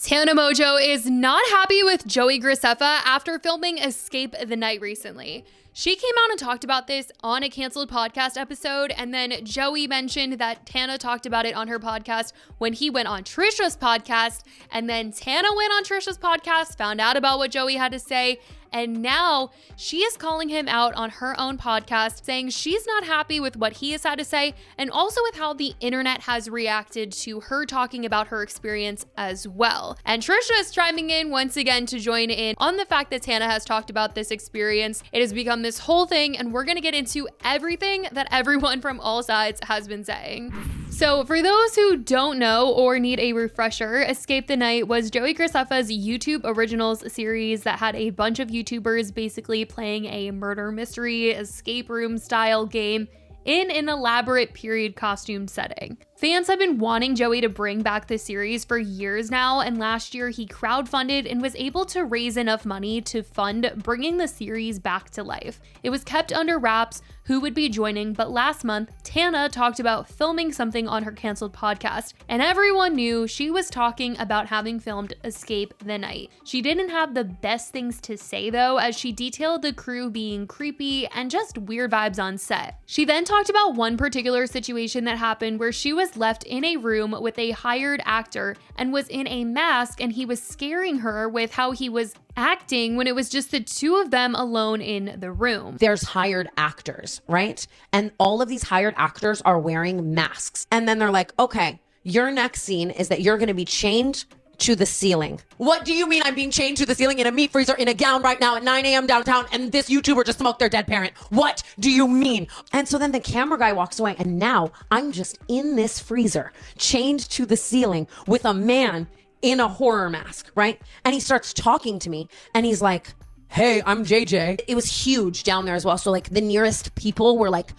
Tana Mongeau is not happy with Joey Graceffa after filming Escape the Night recently. She came out and talked about this on a canceled podcast episode, and then Joey mentioned that Tana talked about it on her podcast when he went on Trisha's podcast, and then Tana went on Trisha's podcast, found out about what Joey had to say, and now she is calling him out on her own podcast, saying she's not happy with what he has had to say, and also with how the internet has reacted to her talking about her experience as well. And Trisha is chiming in once again to join in on the fact that Tana has talked about this experience. It has become this whole thing, and we're gonna get into everything that everyone from all sides has been saying. So for those who don't know or need a refresher, Escape the Night was Joey Graceffa's YouTube Originals series that had a bunch of YouTubers basically playing a murder mystery escape room style game in an elaborate period costume setting. Fans have been wanting Joey to bring back the series for years now, and last year he crowdfunded and was able to raise enough money to fund bringing the series back to life. It was kept under wraps who would be joining, but last month, Tana talked about filming something on her canceled podcast, and everyone knew she was talking about having filmed Escape the Night. She didn't have the best things to say though, as she detailed the crew being creepy and just weird vibes on set. She then talked about one particular situation that happened where she was left in a room with a hired actor and was in a mask, and he was scaring her with how he was acting when it was just the two of them alone in the room. There's hired actors, right? And all of these hired actors are wearing masks. And then they're like, okay, your next scene is that you're going to be chained to the ceiling. What do you mean I'm being chained to the ceiling in a meat freezer in a gown right now at 9 a.m. downtown, and this YouTuber just smoked their dead parent? What do you mean? And so then the camera guy walks away, and now I'm just in this freezer chained to the ceiling with a man in a horror mask, right? And he starts talking to me, and he's like, hey, I'm JJ. It was huge down there as well. So like the nearest people were like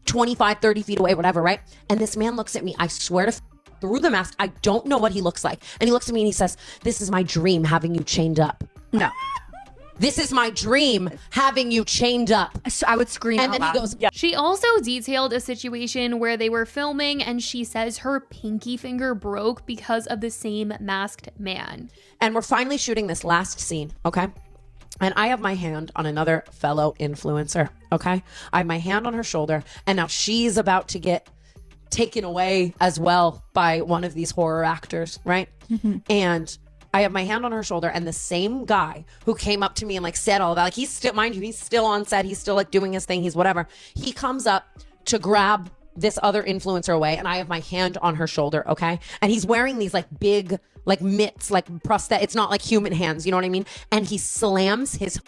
25, 30 feet away, whatever, right? And this man looks at me, I swear to through the mask, I don't know what he looks like. And he looks at me and he says, this is my dream having you chained up. No. This is my dream having you chained up. So I would scream and out then loud. he goes, She also detailed a situation where they were filming and she says her pinky finger broke because of the same masked man. and we're finally shooting this last scene, okay? And I have my hand on another fellow influencer, okay? I have my hand on her shoulder, and now she's about to get taken away as well by one of these horror actors, right? Mm-hmm. And I have my hand on her shoulder, and the same guy who came up to me and like said all that, like he's still, mind you, he's still on set, he's still like doing his thing, he's whatever. He comes up to grab this other influencer away, and I have my hand on her shoulder, okay? And he's wearing these like big, like mitts, like prosthetic. It's not like human hands, you know what I mean? And he slams his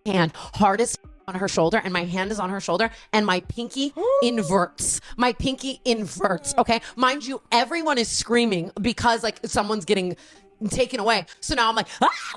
hand hardest on her shoulder, and my hand is on her shoulder, and my pinky inverts. My pinky inverts, okay? Mind you, everyone is screaming because like someone's getting taken away. So now I'm like,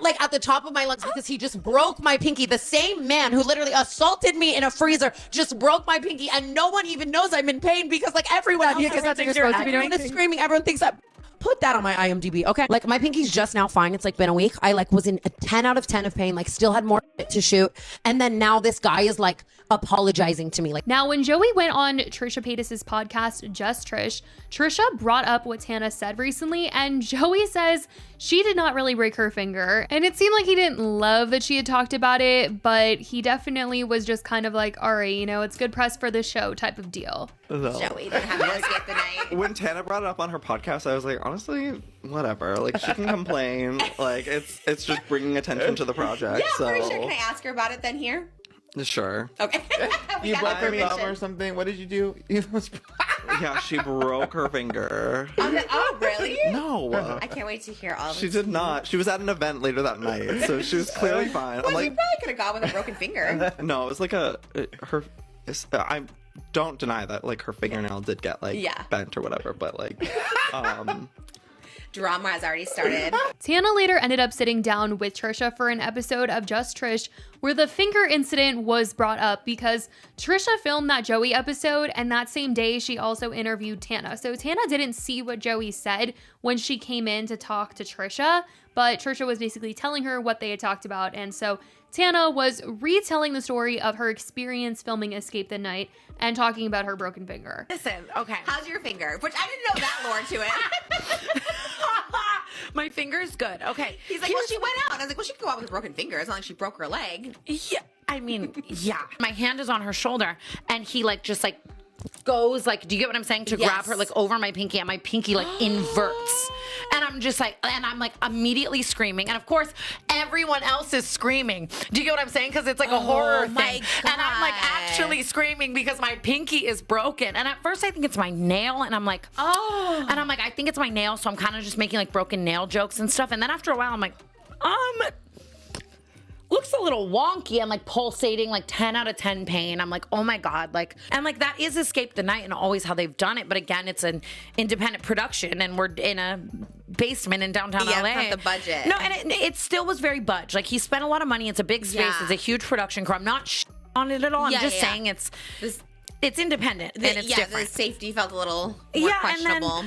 like at the top of my lungs because he just broke my pinky. The same man who literally assaulted me in a freezer just broke my pinky, and no one even knows I'm in pain because like everyone else because that's what you're supposed to be doing. is screaming. Everyone thinks that. Put that on my IMDb, okay? Like my pinky's just now fine. It's like been a week. I like was in a 10 out of 10 of pain, like still had more to shoot. And then now this guy is like apologizing to me. Like now, when Joey went on Trisha Paytas' podcast, Just Trish, Trisha brought up what Tana said recently, and Joey says she did not really break her finger. And it seemed like he didn't love that she had talked about it, but he definitely was just kind of like, all right, you know, it's good press for the show type of deal. No. Joey didn't have to escape the night. When Tana brought it up on her podcast, I was like, honestly, whatever. Like, she can complain. Like, it's just bringing attention to the project. Yeah, so. pretty sure. Can I ask her about it then here? Sure. Okay. You broke her thumb or something? What did you do? Yeah, she broke her finger. Oh, really? No. I can't wait to hear all of She it. did not. She was at an event later that night, so she was clearly fine. I'm Well, like, you probably could have gone with a broken finger. no, it was like I don't deny that, like, her fingernail did get, like, bent or whatever, but, like, Drama has already started. Tana later ended up sitting down with Trisha for an episode of Just Trish where the finger incident was brought up because Trisha filmed that Joey episode, and that same day she also interviewed Tana. So Tana didn't see what Joey said when she came in to talk to Trisha, but Trisha was basically telling her what they had talked about, and so Tana was retelling the story of her experience filming Escape the Night and talking about her broken finger. Listen, okay. How's your finger? Which I didn't know that lore to it. My finger's good. Okay. He's like, well, she went out. And I was like, well, she could go out with a broken finger. It's not like she broke her leg. Yeah. I mean, yeah. My hand is on her shoulder, and he like just like goes like, do you get what I'm saying? To grab her like over my pinky, and my pinky like inverts. And I'm just like, and I'm like immediately screaming. And of course, everyone else is screaming. Do you get what I'm saying? Because it's like a horror thing. And I'm like actually screaming because my pinky is broken. And at first I think it's my nail. And I'm like, oh. And I'm like, I think it's my nail. So I'm kind of just making like broken nail jokes and stuff. And then after a while, I'm like, looks a little wonky and like pulsating, like 10 out of 10 pain. I'm like, oh my God. Like, and like that is Escape the Night and always how they've done it. But again, it's an independent production and we're in a basement in downtown LA. It's not the budget. No, and it still was very budge. Like he spent a lot of money. It's a big space. It's a huge production crew. I'm not on it at all. I'm just saying it's independent and it's different. The safety felt a little more questionable.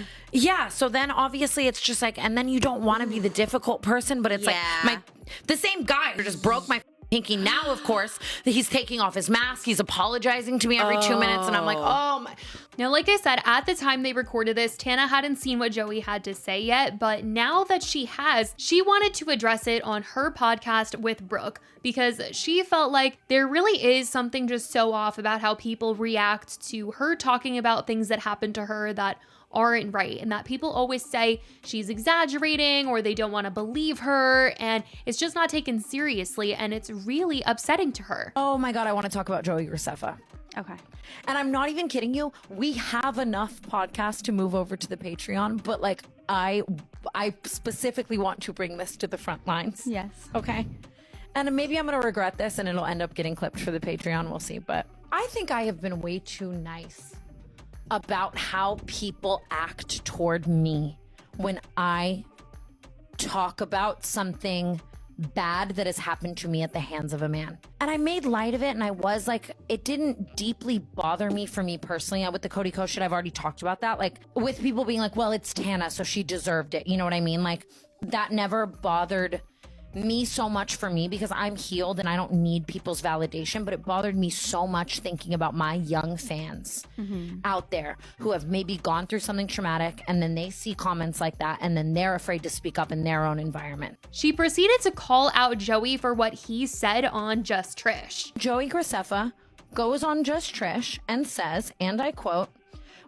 So then obviously it's just like, and then you don't want to be the difficult person, but it's like the same guy who just broke my pinky. Now, of course, he's taking off his mask. He's apologizing to me every 2 minutes. And I'm like, oh my. Now, like I said, at the time they recorded this, Tana hadn't seen what Joey had to say yet, but now that she has, she wanted to address it on her podcast with Brooke because she felt like there really is something just so off about how people react to her talking about things that happened to her that aren't right, and that people always say she's exaggerating or they don't want to believe her, and it's just not taken seriously, and it's really upsetting to her. Oh my God, I want to talk about Joey Graceffa. Okay. And I'm not even kidding you. We have enough podcasts to move over to the Patreon, but like I specifically want to bring this to the front lines. Yes. Okay. And maybe I'm going to regret this and it'll end up getting clipped for the Patreon. We'll see. But I think I have been way too nice about how people act toward me when I talk about something bad that has happened to me at the hands of a man. And I made light of it, and I was like, it didn't deeply bother me for me personally. With the Cody Ko shit, I've already talked about that. Like, with people being like, well, it's Tana, so she deserved it. You know what I mean? Like, that never bothered me so much for me because I'm healed and I don't need people's validation, but it bothered me so much thinking about my young fans out there who have maybe gone through something traumatic and then they see comments like that and then they're afraid to speak up in their own environment. She proceeded to call out Joey for what he said on Just Trish. Joey Graceffa goes on Just Trish and says, and I quote,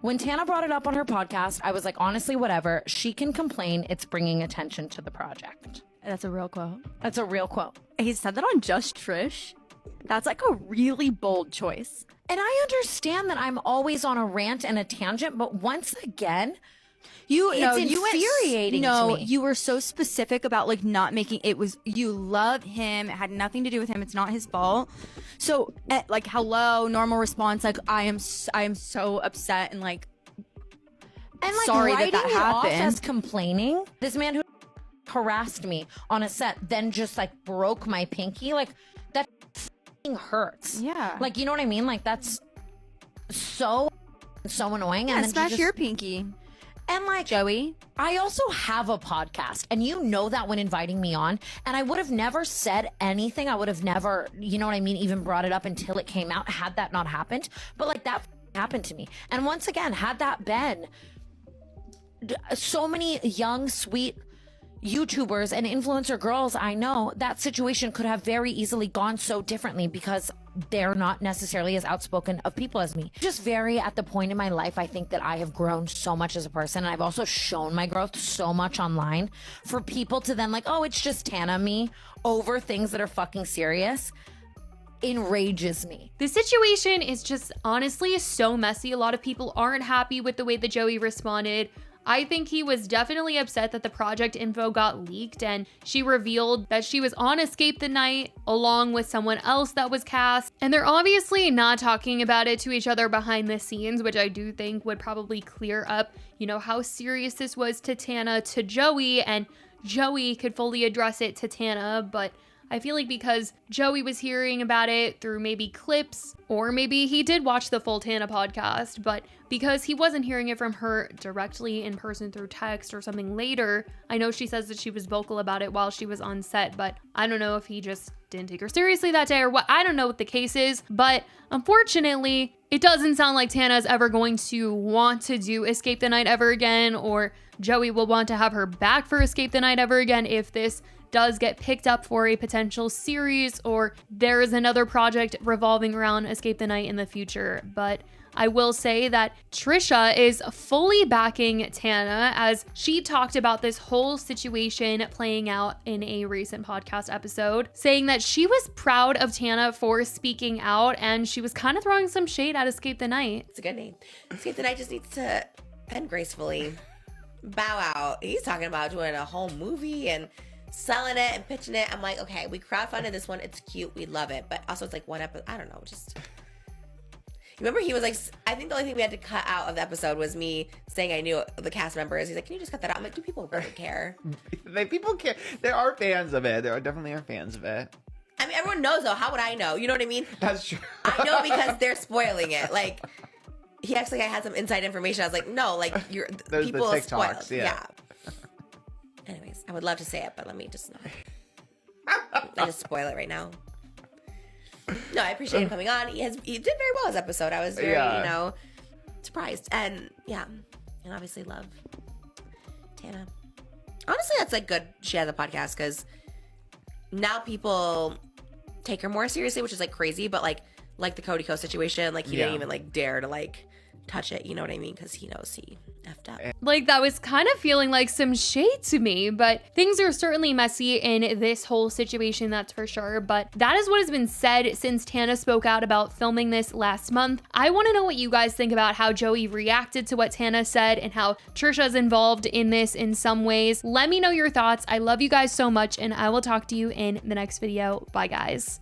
"When Tana brought it up on her podcast, I was like, honestly, whatever. She can complain. It's bringing attention to the project." That's a real quote. That's a real quote. He said that on Just Trish. That's like a really bold choice. And I understand that I'm always on a rant and a tangent, but once again, it's infuriating to me. You were so specific about like not making it was you love him. It had nothing to do with him. It's not his fault. So like hello, normal response. Like I am so upset and like sorry that writing happened. It off as complaining. This man who harassed me on a set then just like broke my pinky, like that f***ing hurts. Yeah. Like, you know what I mean? Like that's so annoying. Yeah, and then smash your pinky. And like Joey, I also have a podcast and you know that when inviting me on, and I would have never said anything. I would have never, you know what I mean, even brought it up until it came out had that not happened. But like that happened to me. And once again, had that been so many young, sweet YouTubers and influencer girls I know, that situation could have very easily gone so differently because they're not necessarily as outspoken of people as me. Just very at the point in my life, I think that I have grown so much as a person, and I've also shown my growth so much online. For people to then like, oh, it's just Tana me over things that are fucking serious enrages me. The situation is just honestly so messy. A lot of people aren't happy with the way that Joey responded. I think he was definitely upset that the project info got leaked, and she revealed that she was on Escape the Night along with someone else that was cast. And they're obviously not talking about it to each other behind the scenes, which I do think would probably clear up, you know, how serious this was to Tana, to Joey, and Joey could fully address it to Tana. But I feel like because Joey was hearing about it through maybe clips, or maybe he did watch the full Tana podcast, but because he wasn't hearing it from her directly in person through text or something later, I know she says that she was vocal about it while she was on set, but I don't know if he just didn't take her seriously that day or what. I don't know what the case is, but unfortunately, It doesn't sound like Tana's ever going to want to do Escape the Night ever again, or Joey will want to have her back for Escape the Night ever again if this does get picked up for a potential series or there is another project revolving around Escape the Night in the future. But I will say that Trisha is fully backing Tana as she talked about this whole situation playing out in a recent podcast episode, saying that she was proud of Tana for speaking out and she was kind of throwing some shade at Escape the Night. It's a good name. Escape the Night just needs to end gracefully. Bow out. He's talking about doing a whole movie and selling it and pitching it. I'm like, okay, we crowdfunded this one. It's cute. We love it. But also it's like one episode. I don't know. Just... Remember, he was like, I think the only thing we had to cut out of the episode was me saying I knew the cast members. He's like, can you just cut that out? I'm like, do people really care? People care. There are fans of it. There definitely are fans of it. I mean, everyone knows, though. How would I know? You know what I mean? That's true. I know because they're spoiling it. Like, he acts like I had some inside information. I was like, no, like, There's people the spoil. TikToks, yeah. Anyways, I would love to say it, but let me just not. I just spoil it right now. No, I appreciate him coming on. He did very well his episode. I was very, surprised. And and obviously love Tana. Honestly, that's like good she has a podcast because now people take her more seriously, which is like crazy, but like the Cody Co situation, like he didn't even like dare to like touch it, you know what I mean? Because he knows he effed up. Like that was kind of feeling like some shade to me, but things are certainly messy in this whole situation, that's for sure. But that is what has been said since Tana spoke out about filming this last month. I want to know what you guys think about how Joey reacted to what Tana said and how Trisha's involved in this in some ways. Let me know your thoughts. I love you guys so much, and I will talk to you in the next video. Bye, guys.